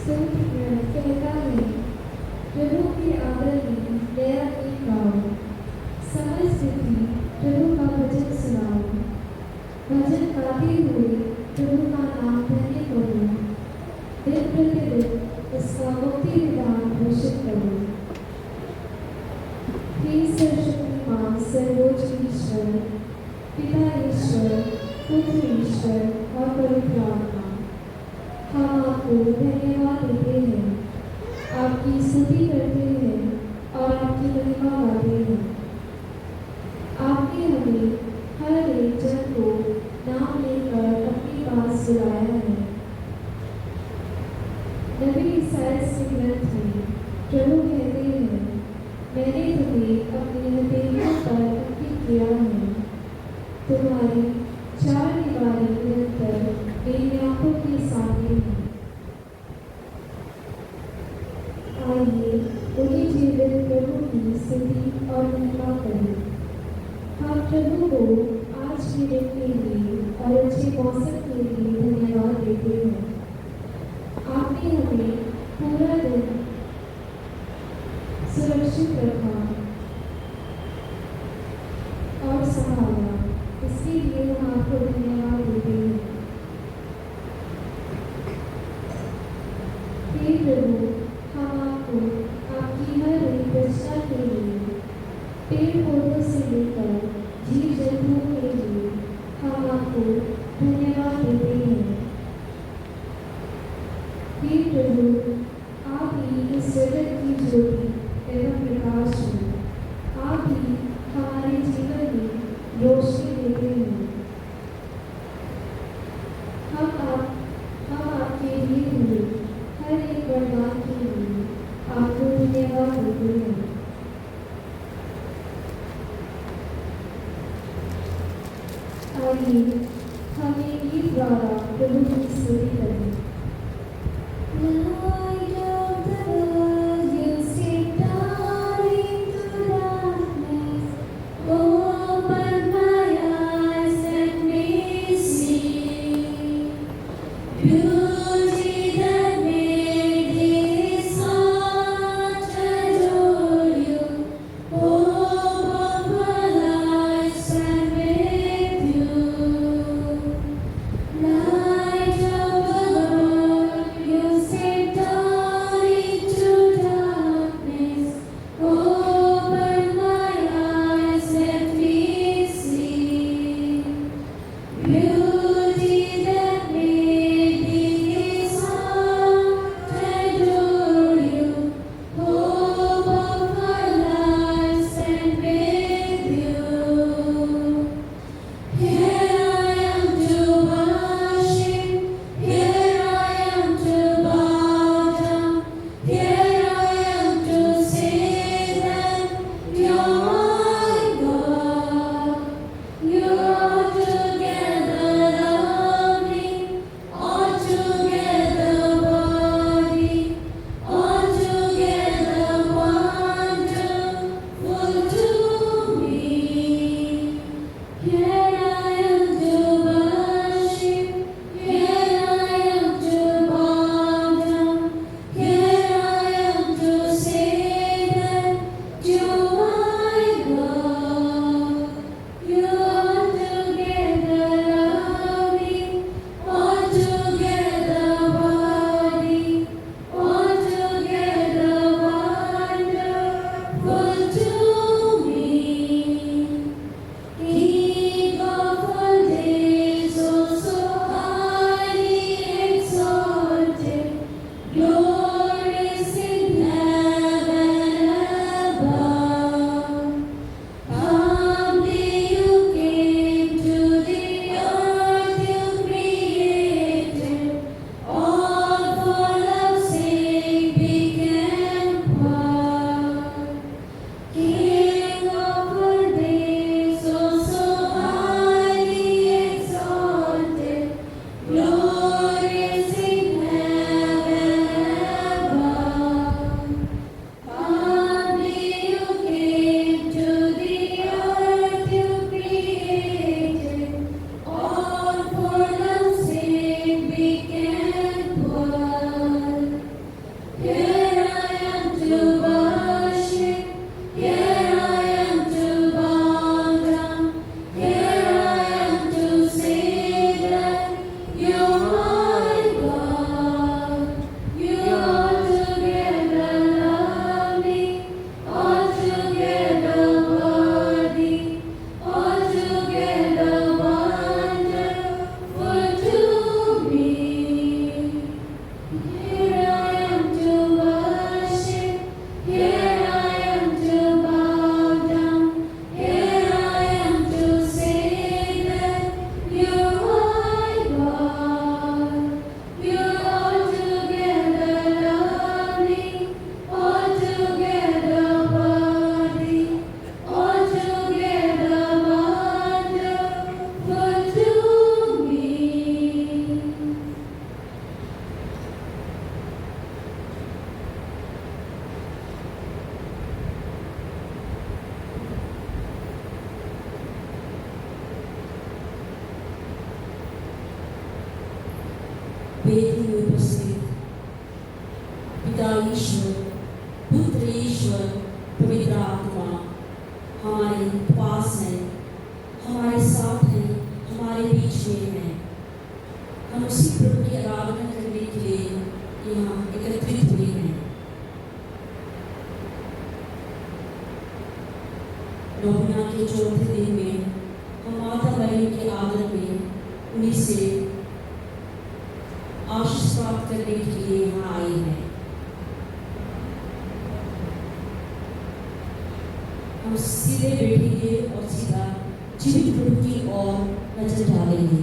स्तुति कहता है, प्रभु के आदर में नया गीत गाओ, समय स्थिति प्रभु का भजन सुनाओ, भजन गाते हुए प्रभु का नाम धन्य करो, दिन प्रतिदिन उसका मुक्ति विधान घोषित करो। हे सर्वशक्तिमान सर्वोच्च ईश्वर, पिता ईश्वर, पुत्र ईश्वर और पवित्र आत्मा, हम आपको धन्यवाद देते हैं, आपकी स्तुति करते हैं और आपकी महिमा गाते हैं। आपने हमें हर एक जन को नाम लेकर अपने पास बुलाया है। नबी ईसाइयाह के ग्रंथ में प्रभु कहते हैं, मैंने तुम्हें अपनी हथेलियों पर अंकित किया है, तुम्हारी चार दीवारें निरंतर मेरी आंखों के सामने हैं। आइए उन्हीं जीवित प्रभु की स्तुति और महिमा करें। हम प्रभु को आज के दिन के लिए और अच्छे मौसम के लिए धन्यवाद देते हैं। आपने हमें पूरा दिन सुरक्षित रखा और संभाला, इसके लिए हम आपको धन्यवाद देते हैं। हे प्रभु, हम आपको आपकी हर एक रचना के लिए, पेड़ पौधों से लेकर जीव जंतुओं के लिए हम आपको धन्यवाद देते हैं। हे प्रभु, आप ही इस जगत की ज्योति एवं प्रकाश हैं, आप ही हमारे जीवन में रोशनी देते हैं। हम आपके दिए हुए हर एक वरदान के लिए आपको धन्यवाद देते हैं। आइए हम एक गीत द्वारा प्रभु की स्तुति करें। Light of the world, you sit down into darkness. Open my eyes, let me see beauty that made this heart adore you. Open my eyes and with you. Light of the world, you sit down into darkness. Open my eyes, let me see beauty that made वेदी में उपस्थित पिता ईश्वर, पुत्र ईश्वर, पवित्र आत्मा हमारे पास है, हमारे साथ है, हमारे बीच में है। हम उसी प्रभु की आराधना करने के लिए यहाँ एकत्रित हुए हैं। नौना के चौथे दिन में हम माता मरियम के आदर में उन्हीं से आशीष प्राप्त करने के लिए यहाँ आए हैं। हम सीधे बैठेंगे और सीधा जीवित प्रभु की ओर नजर डालेंगे।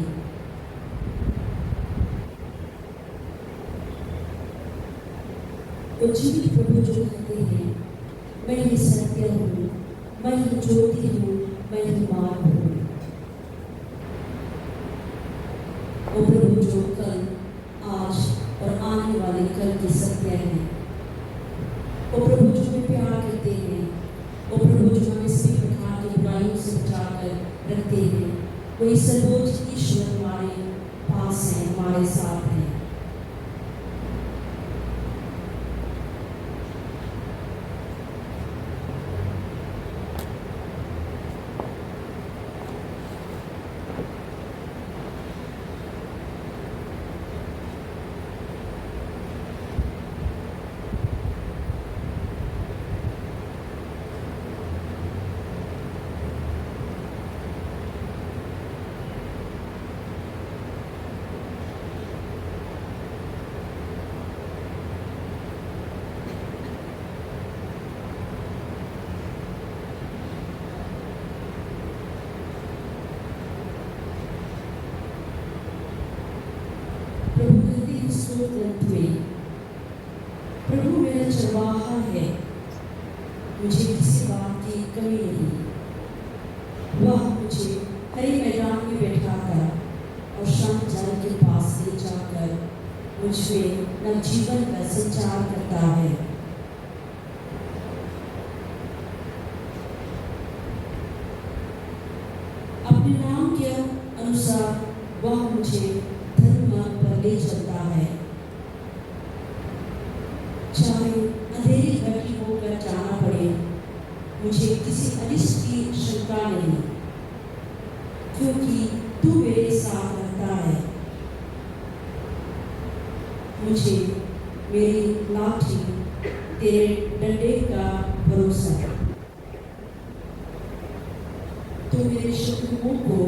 तो जीवित प्रभु जो कहते हैं, मैं ही सत्य हूँ, मैं ही ज्योति हूँ, मैं ही मार्ग हूँ। वो प्रभु जो कल, आज और आने वाले कल के सत्य हैं। वो प्रभु जो हमें प्यार करते हैं, वो प्रभु जो हमें सभी प्रकार की बुराइयों से बचाकर रखते हैं। वही सर्वोच्च ईश्वर हमारे पास है, हमारे साथ है। प्रभु मेरा चरवाहा है, मुझे किसी बात की कमी नहीं। वह मुझे हरे मैदान में बैठाकर और शांत जल के पास ले जाकर मुझ में नवजीवन का संचार करता है। अपने नाम के अनुसार वह मुझे धर्म मार्ग पर ले चलता है। चाहे अंधेरी घटी होकर जाना पड़े, मुझे किसी अनिष्ट की शंका नहीं, क्योंकि तू मेरे साथ रहता है। मुझे मेरी लाठी तेरे डंडे का भरोसा है। तू मेरे शत्रुओं को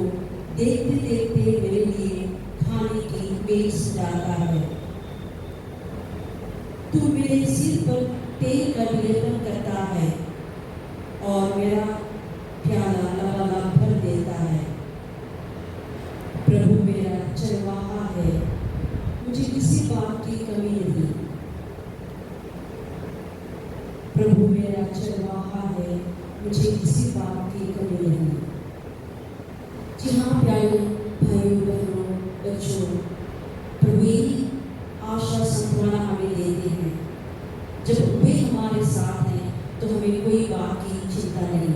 देखते देखते मेरे लिए खाने की मेज सजाता है। तू मेरे सिर पर तेल का विलेपन करता है और मेरा प्याला लबालब भर देता है। प्रभु मेरा चरवाहा है, मुझे किसी बात की कमी नहीं। प्रभु मेरा चरवाहा है, मुझे किसी बात की कमी नहीं। जी हाँ प्यारे भाइयों बहनों बच्चों, प्रभु यही आशा सांत्वना हमें देते हैं। जब वे हमारे साथ हैं तो हमें कोई बात की चिंता नहीं।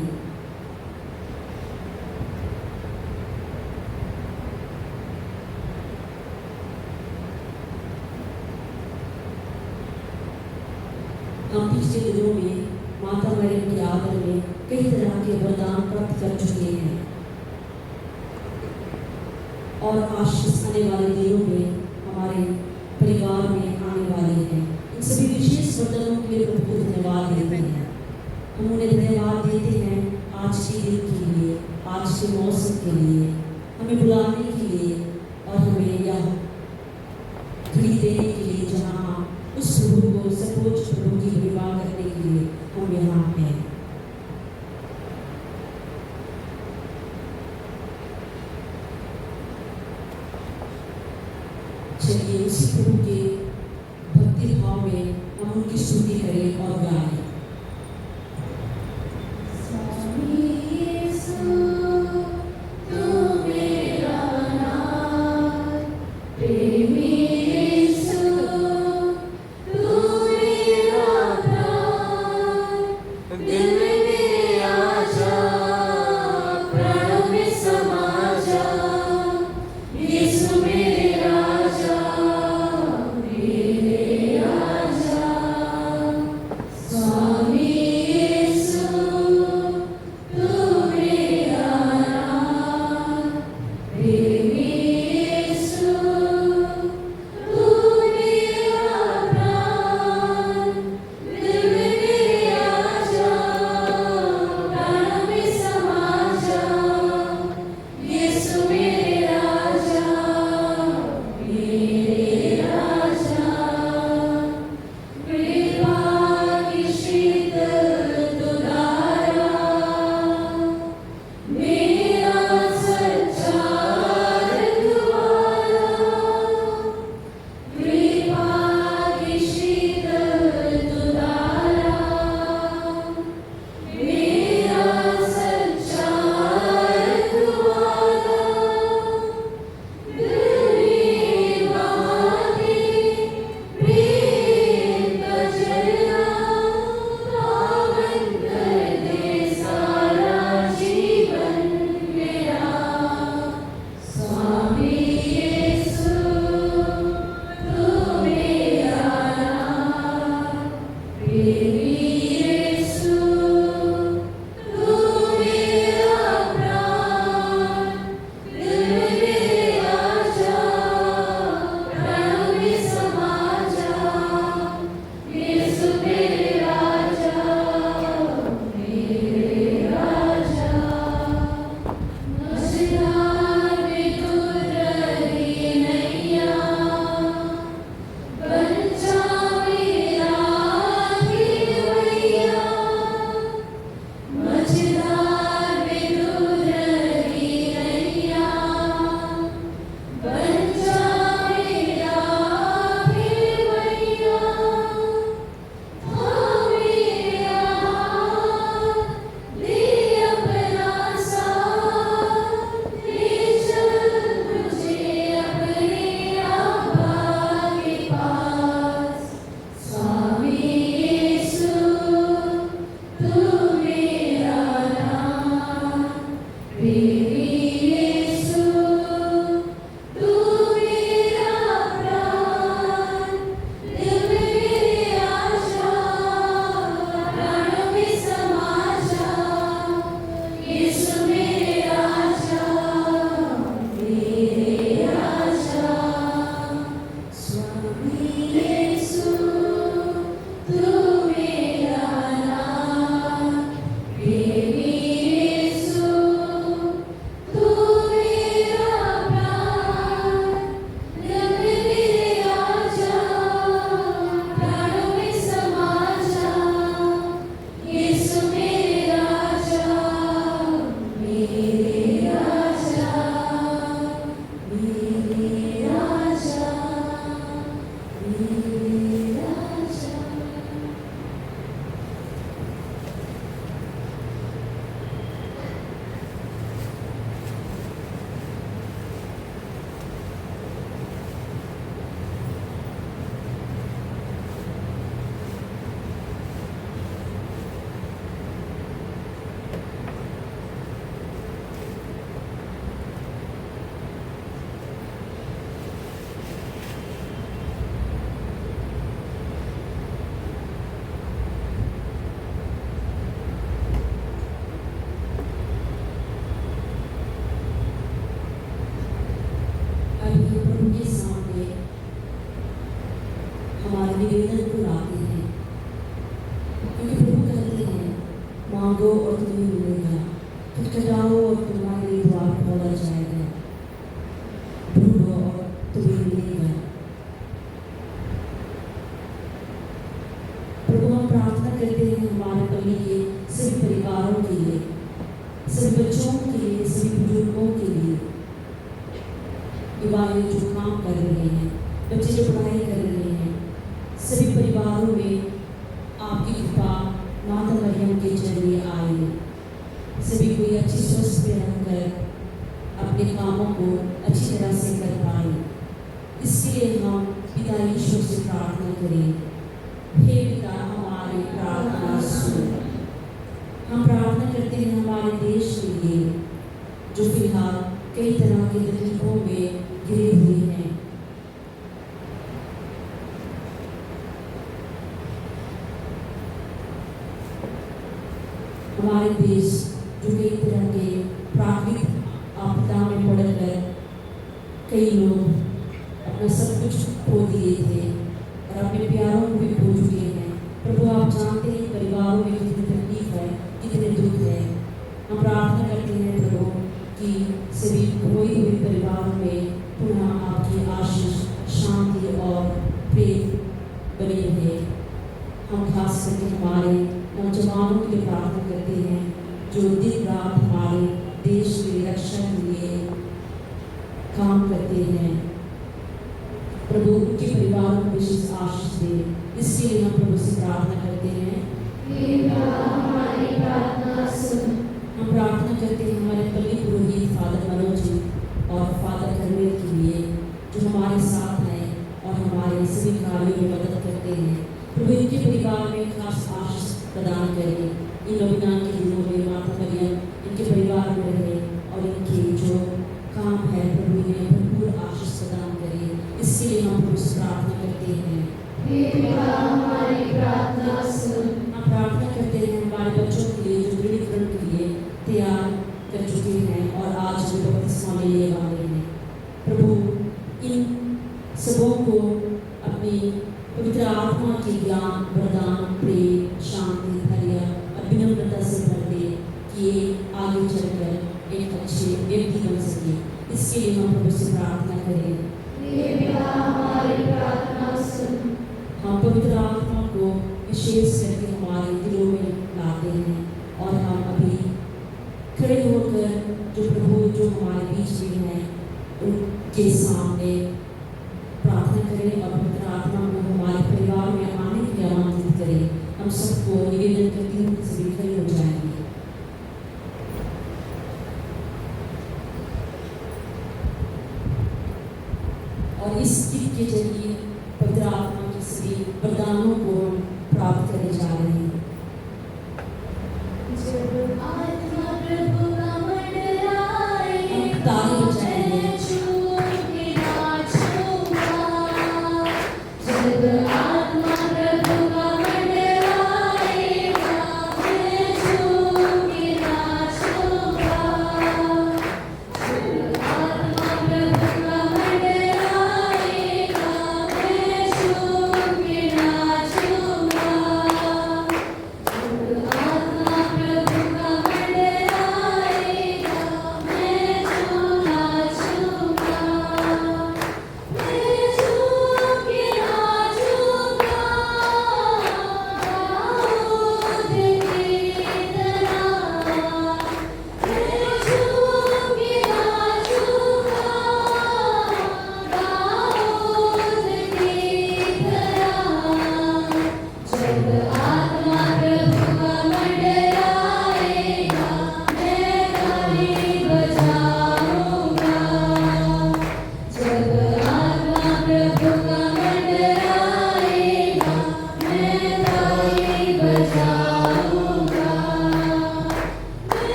हम पिछले दिनों में माता मरियम के आदर में कई तरह के वरदान प्राप्त कर चुके हैं और आशीष आने वाले दिनों में हमारे परिवार में आने वाले हैं। इन सभी विशेष वरदानों के लिए प्रभु को धन्यवाद देते हैं। हम उन्हें धन्यवाद देते हैं आज के दिन के लिए, आज के मौसम के लिए, हमें बुलाने के लिए और हमें यह घड़ी देने के लिए जहाँ उस प्रभु को सर्वोच्च प्रभु की विवाह करने के लिए हम यहाँ हैं। चलिए उसी प्रभु के भक्ति भाव में हम उनकी स्तुति करें और गाएं। समा जा, यीशु मेरे राजा। मांगो और तुम्हें मिलेगा, खटखटाओ और तुम्हारे लिए द्वार खोला जाएगा, ढूंढो और तुम्हें मिलेगा। प्रभु हम प्रार्थना करते हैं हमारे पल्ली के सभी परिवारों के लिए, सभी बच्चों के लिए, सभी बुजुर्गों के लिए, युवा जो काम कर रहे हैं, बच्चे जो पढ़ाई कर रहे हैं, सभी परिवारों में आपकी कृपा माता मरियम के जरिए आए, सभी कोई अच्छी स्वस्थ में रहकर अपने कामों को अच्छी तरह से कर पाए। इसके लिए हम पिता ईश्वर से प्रार्थना करें, हे पिता हमारी प्रार्थना सुन। हम प्रार्थना करते हैं हमारे देश के लिए जो फिलहाल कई तरह के तकलीफों में घिरे हुए हैं। हमारे देश जो कई तरह के प्राकृतिक आपदा में पड़कर कई लोग अपना सब कुछ खो दिए थे और अपने प्यारों को भी खो चुके हैं। प्रभु आप जानते हैं परिवारों में कितनी तकलीफ है, कितने दुख है। हम प्रार्थना करते हैं प्रभु कि सभी खोए हुए परिवारों में पुनः आपकी आशीष, शांति और प्रेम बनी रहे। हम खास करके हमारे नौजवानों के लिए प्रार्थना करते हैं जो दिन रात हमारे देश की रक्षा के लिए काम करते हैं। प्रभु उनके परिवारों को विशेष आशीष दे। इसके लिए हम प्रभु से प्रार्थना करते हैं, हमारी प्रार्थना सुन। हम प्रार्थना करते हैं हमारे पल्ली पुरोहित फादर मनोज जी और फादर करमेल के लिए जो हमारे साथ हैं और हमारे सभी कार्यों में मदद करते हैं। प्रभु इनके परिवार में खास आशीष प्रदान करें। इन रमजान के दिनों में माता मरियम इनके परिवार में रहे और इनके जो काम है प्रभु इन्हें भरपूर आशीष प्रदान करें। इसके लिए हम प्रभु से प्रार्थना करते हैं, हे पिता हमारी प्रार्थना सुन। हम प्रार्थना करते हैं हमारे बच्चों के लिए जो दृढ़ीकरण के लिए तैयार कर चुके हैं और आज जो बपतिस्मा लेने वाले हैं। प्रभु इन सबों को अपनी पवित्र आत्मा के ज्ञान, वरदान, प्रेम, शांति, धैर्य और विनम्रता से भर दे कि ये आगे चलकर एक अच्छे व्यक्ति बन सके। इसके लिए हम प्रभु से प्रार्थना करें, हे पिता हमारी प्रार्थना सुन। हम पवित्र आत्मा को विशेष करके हमारे दिलों में लाते हैं और हम अभी खड़े होकर जो प्रभु जो हमारे बीच में है उनके सामने प्रार्थना करें और पवित्र आत्मा को हमारे परिवार में आने के लिए आमंत्रित करें। हम सबको निवेदन करती हूँ सभी खड़े हो जाएंगे। और इस गीत के जरिए पवित्र आत्मा के सभी वरदानों को हम प्राप्त करने जा रहे हैं। जब आत्मा प्रभु का मंडराए, ताली बजाएंगे। जब आत्मा प्रभु का मंडराए, मैं झूम के नाचूंगा। जब आत्मा प्रभु का मंडराए, मैं झूम के नाचूंगा। जब आत्मा प्रभु का मंडराए,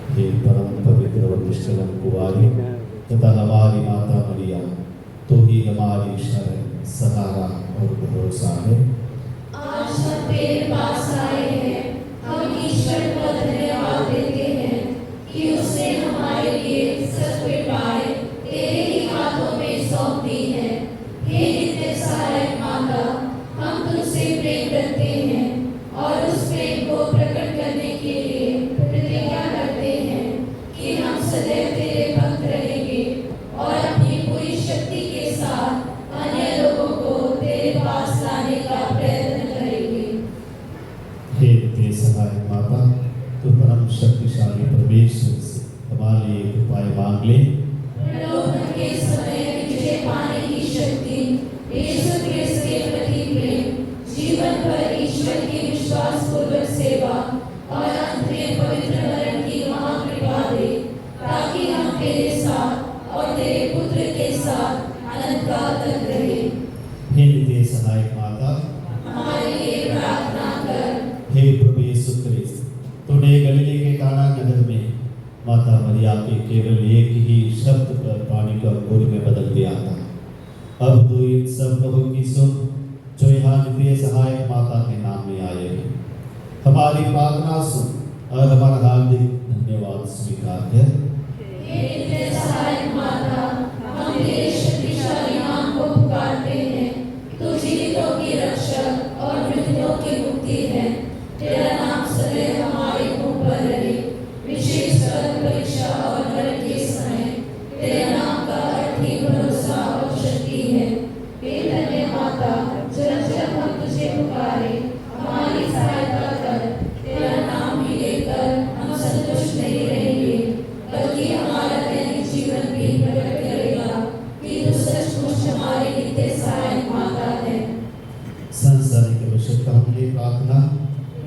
हे परम पवित्र और निष्कलंक कुंवारी तथा हमारी माता मरिया, तो ही हमारी शरण, सहारा और भरोसा है। आज हम तेरे पास आए हैं, हम ईश्वर को धन्यवाद देते हैं कि उसने हमारे लिए सब कृपाएं तेरे ही हाथों में सौंप दी है। हे नित्य सहायक माता, हम तुझसे प्रेम करते हैं और उस प्रेम को प्रकट करने के लिए प्रतिज्ञा करते हैं कि हम सदैव तेरे भक्त रहेंगे और अपनी पूरी शक्ति के साथ अन्य लोगों को तेरे पास लाने का प्रयत्न करेंगे। हे नित्य सहायक माता, तो परम शक्तिशाली परमेश्वर से हमारे लिए कृपाएं मांग ले। प्रलोभन के समय विजय पाने की शक्ति, यीशु क्रिस्त के प्रति प्रेम, जीवन पर ईश्वर की विश्वास पूर्वक सेवा और अंत में पवित्र मरण की महाकृपा दे, ताकि हम तेरे साथ और तेरे पुत्र के साथ अनंत काल तक रहें। हे नित्य सहायक माता, हमारे लिए प्रार्थना कर। हे प्रभु यीशु क्रिस्त, तूने गलीले के काना नगर में माता मरिया के केवल एक ही शब्द पर पानी को अंगूर में बदल दिया था। अब तो इन सब लोगों की सुन जो यहाँ नित्य सहायक माता के नाम में आए हैं। हमारी प्रार्थना सुन और हमारा हार्दिक धन्यवाद स्वीकार कर। हे नित्य सहायक माता, हम तेरे शक्तिशाली नाम को पुकारते हैं। तू जीवितों की रक्षक और मृतकों की मुक्ति है। तेरा नाम सदैव हमारे मुंह पर रहे, विशेषकर परीक्षा और मरण के समय। तेरे नाम का अर्थ ही भरोसा और शक्ति है। हे धन्य माता, जब जब हम तुझे पुकारे, हमारी सहायता कर। तेरा नाम ही लेकर हम संतुष्ट नहीं रहेंगे, बल्कि हमारा दैनिक जीवन भी प्रकट करेगा कि तू सचमुच हमारी नित्य सहायक माता है। संसार के आवश्यकता के लिए प्रार्थना।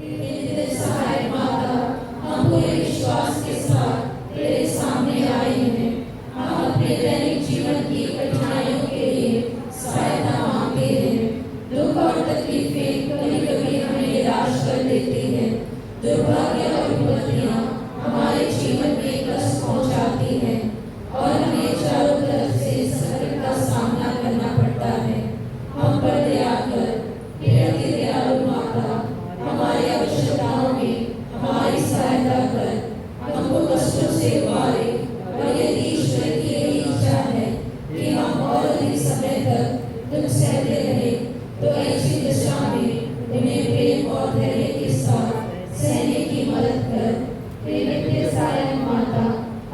नित्य सहायक माता, हम पूरे विश्वास के साथ तेरे सामने आए हैं। हम अपने दैनिक जीवन की कठिनाइयों के लिए सहायता मांगते हैं। दुख और तकलीफें कभी कभी हमें निराश कर देती हैं। दुर्भाग्य और विपत्तियां हमारे जीवन में कष्ट पहुंचाती हैं और हमें चारों तरफ से संकट का सामना करना पड़ता है। हम पर दया कर, हे अति दयालु माता, हमारी आवश्यकताओं में हमारी सहायता कर। हमको कष्टों से उबारे, और यदि ईश्वर की यही इच्छा है कि हम और अधिक समय तक दुख सहते रहें, तो ऐसी दशा में उन्हें प्रेम और धैर्य के साथ सहने की मदद कर। हे नित्य सहायक माता,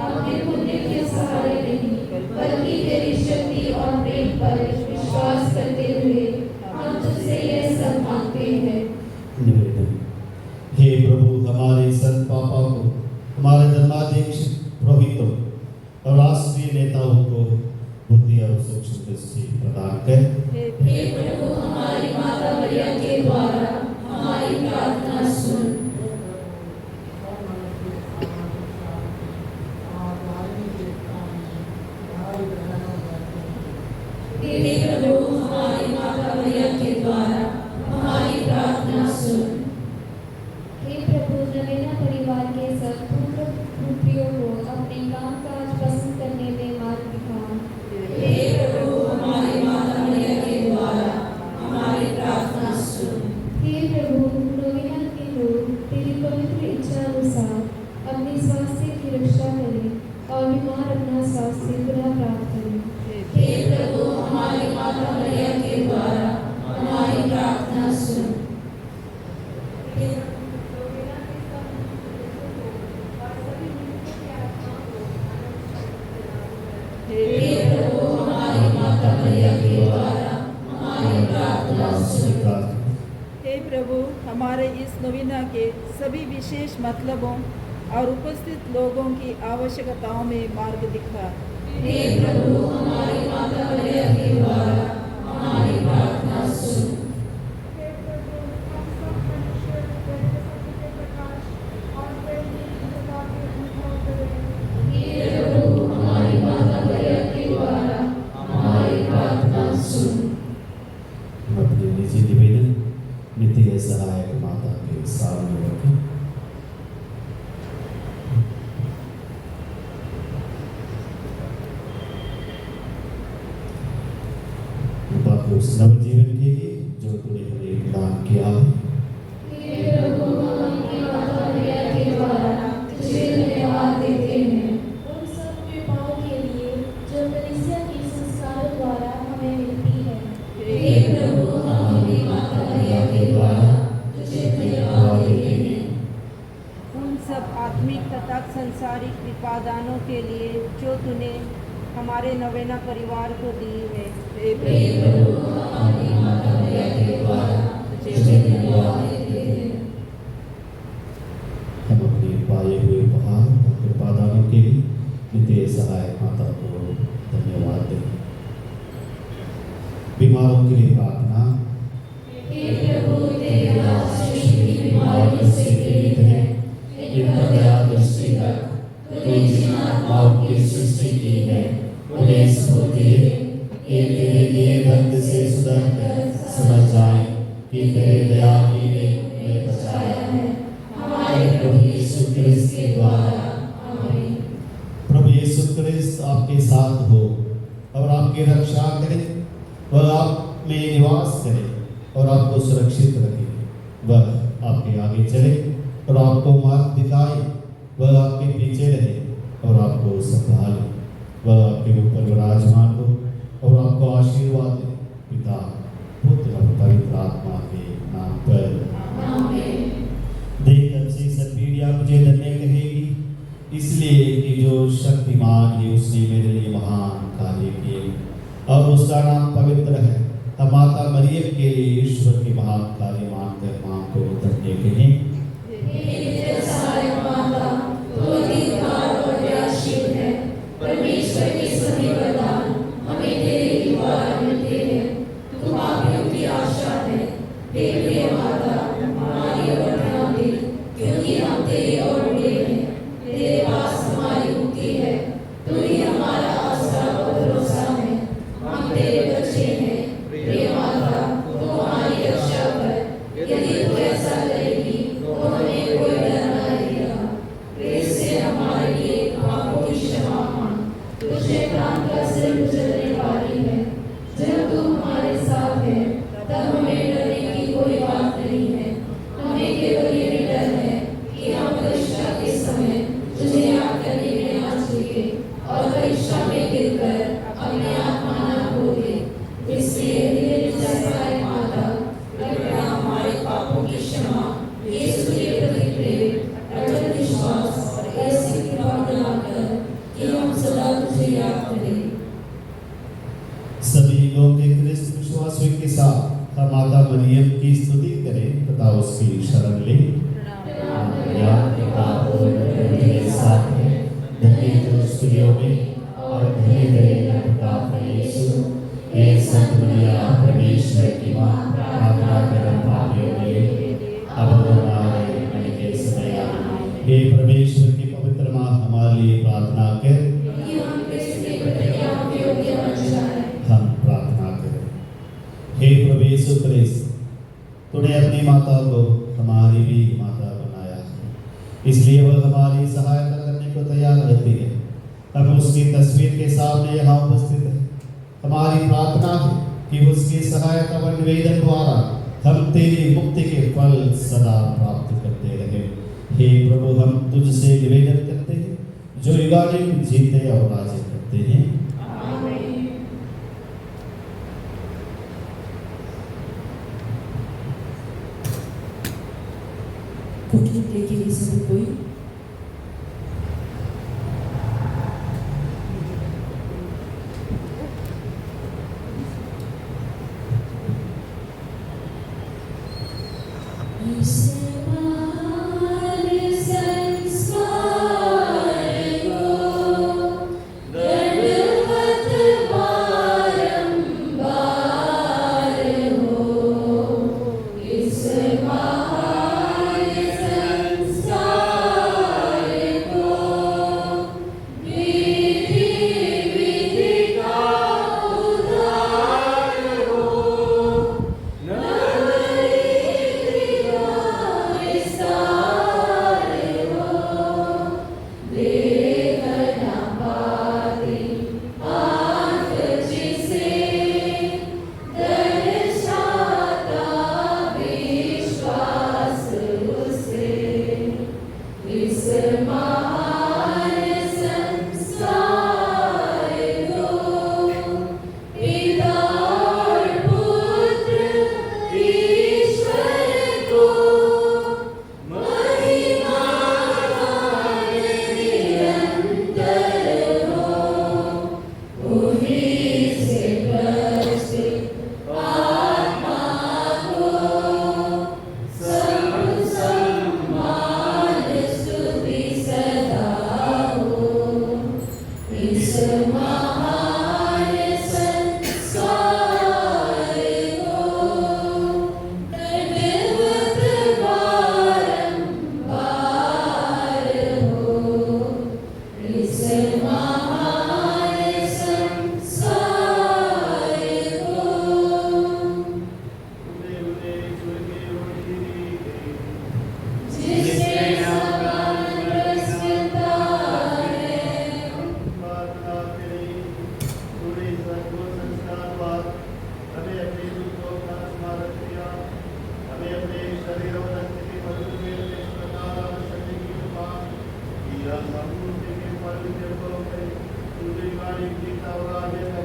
अपने पुण्य के सहारे नहीं, बल्कि तेरी शक्ति और प्रेम पर विश्वास करते हुए हम तुझसे यह सब मांगते हैं। निवेदन। हे प्रभु, हमारे संत पापा को, हमारे धर्माध्यक्ष पुरोहितों और राष्ट्रीय नेताओं को बुद्धि और सूक्ष्म दृष्टि प्रदान कर। हे प्रभु, हमारी माता मरिया के द्वारा हमारी प्रार्थना सुन। हे प्रभु, हमारी माता मरिया के द्वारा हमारी प्रार्थना सुन। हे प्रभु, नवीना परिवार के सब पुत्र पुत्रियों को अपने काम काज पसंद करने में मार्ग दिखा। हे प्रभु, हमारी माता मरिया के द्वारा हमारी प्रार्थना सुन। हे प्रभु, नवीना के लोग तेरी पवित्र इच्छा अनुसार अपने स्वास्थ्य की रक्षा करें और बीमार अपना स्वास्थ्य पुनः प्राप्त करें। हे प्रभु, हमारी माता मरिया के द्वारा हमारी प्रार्थना सुन। हे प्रभु, हमारी माता मरिया के द्वारा हमारी प्रार्थना सुन। स्वीकार। हे प्रभु, हमारे इस नवीना के सभी विशेष मतलबों और उपस्थित लोगों की आवश्यकताओं में मार्ग दिखा। हे प्रभु, हमारी माता मरियम के द्वारा हमारी प्रार्थना सुन। हे प्रभु, हम सब मनुष्य तेरे सत्य के प्रकाश और तेरी दया के अनुभव करें। हे प्रभु, हमारी माता मरियम के द्वारा हमारी प्रार्थना सुन। अपने निजी निवेदन नित्य सहायक माता के सामने रखें। उस नवजीवन के लिए जो तूने हमें प्रदान किया है। हे प्रभु, हम अपनी माता मरियम के द्वारा तुझे धन्यवाद देते हैं। उन सब कृपाओं के लिए जो कलीसिया के संस्कारों द्वारा हमें मिलती है। हे प्रभु, हम अपनी माता मरियम के द्वारा तुझे धन्यवाद देते हैं। उन सब आत्मिक तथा संसारिक कृपादानों के लिए जो तूने हमारे नवेना परिवार को दी है। हे प्रभु, हम अपनी माता मरियम के द्वारा तुझे धन्यवाद देते हैं। हम अपने पाए हुए उपहार और कृपादानों के लिए नित्य सहायक माता को धन्यवाद दें। बीमारों के लिए प्रार्थना। हे प्रभु, तेरे दास सृष्टि की बीमारियों से पीड़ित हैं, इन पर दया दृष्टि रख। तूने जिन आत्माओं की सृष्टि की है उन्हें स्फूर्ति दे, कि तेरे दिए दर्द से सुधर कर समझ जाए कि तेरे दया ही ने उन्हें बचाया है। हमारे प्रभु यीशु क्रिस्त के द्वारा आमीन। प्रभु यीशु क्रिस्त आपके साथ हो और आपकी रक्षा करे, वह आप में निवास करे और आपको सुरक्षित रखे। वह आपके आगे चले और आपको मार्ग दिखाए, वह आपके पीछे रहे और आपको संभाले। वह आपके ऊपर विराजमान हो और आपको आशीर्वाद दे। पिता, पुत्र और पवित्र आत्मा के नाम पर आमीन। देख अच्छी सब पीढ़ियाँ मुझे धन्य कहेगी, इसलिए कि जो शक्तिमान है उसने मेरे लिए महान कार्य किए और उसका नाम पवित्र है। हम माता मरियम के लिए ईश्वर के महान कार्य मानकर मां को धन्य कहें। हे नित्य सहायक माता, तू अधिकार और दयाशील है। परमेश्वर के सभी वरदान हमें तेरे ही द्वारा मिलते हैं। तू पापियों की आशा है। हे प्रिय माता, हमारी ओर ध्यान दे, क्योंकि हम तेरी ओर मुड़े हैं। तेरे पास हमारी मुक्ति है। तू ही हमारा आसरा और भरोसा है। हम तेरे बच्चे हैं। प्रिय माता, तू हमारी रक्षा कर। यदि तू ऐसा करेगी तो हमें कोई डर न रहेगा। प्रेस से हमारे लिए पापों की क्षमा मांग। तुझे प्राण का सिर गुजरने वाली है। जब तू हमारे साथ है तब हमें डरने की कोई बात नहीं है। हमें केवल यही डर है कि हम परीक्षा के समय तुझे याद करने में ना चूके और परीक्षा में गिरकर अपने आत्मा न खो दे। इसलिए हे नित्य सहायक माता, कृपया हमारे पापों की क्षमा, यीशु के प्रति प्रेम, अटल विश्वास और ऐसी कृपा प्रदान कर कि हम सदा तुझे याद करें। सभी लोग एक क्रिस्त विश्वासियों के साथ हम माता मरियम की स्तुति करें तथा उसकी शरण लें। मेरे साथ है, धन्य तो स्त्रियों में और धन्य तेरे पिता यीशु। हे संत मरिया परमेश्वर की मां, प्रार्थना कर हम पापियों के लिए अब और हमारे मरने के समय आमीन। हे परमेश्वर की पवित्र मां, हमारे लिए प्रार्थना कर। कि हम क्रिस्त के प्रतिज्ञाओं के योग्य बन जाएं। हम प्रार्थना करें। हे प्रभु यीशु क्रिस्त, तूने अपनी माता को हमारी भी माता बनाया है, इसलिए वह हमारी सहायता करने को तैयार रहती है। हम उसकी तस्वीर के सामने यहाँ उपस्थित हैं। हमारी प्रार्थना है कि उसकी सहायता व निवेदन द्वारा हम तेरी मुक्ति के फल सदा प्राप्त करते रहे। हे प्रभु, हम तुझसे निवेदन करते हैं, जो युगानुयुग जीते और राज्य करते हैं। आमीन। पुटली देखेगी सभी कोई। Yang sambung dengan pariwisata, tujuan yang kita